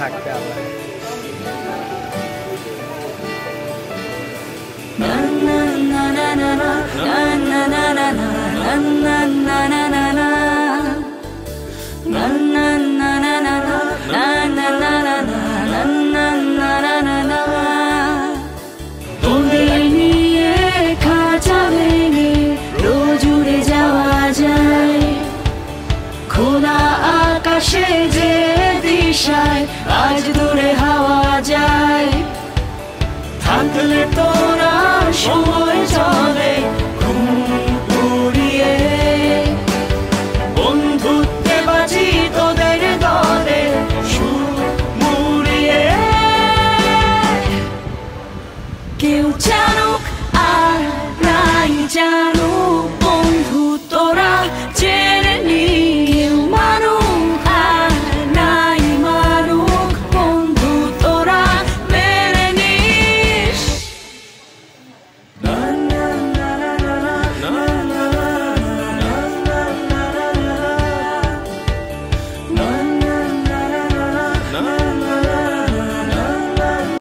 থাকবে আবার। তোদের নিয়ে খাঁচা ভেঙে রোজ উড়ে যাওয়া যায়, খোলা আকাশে যে দিশায় আজ দূরে হাওয়া যায়। থাকলে তো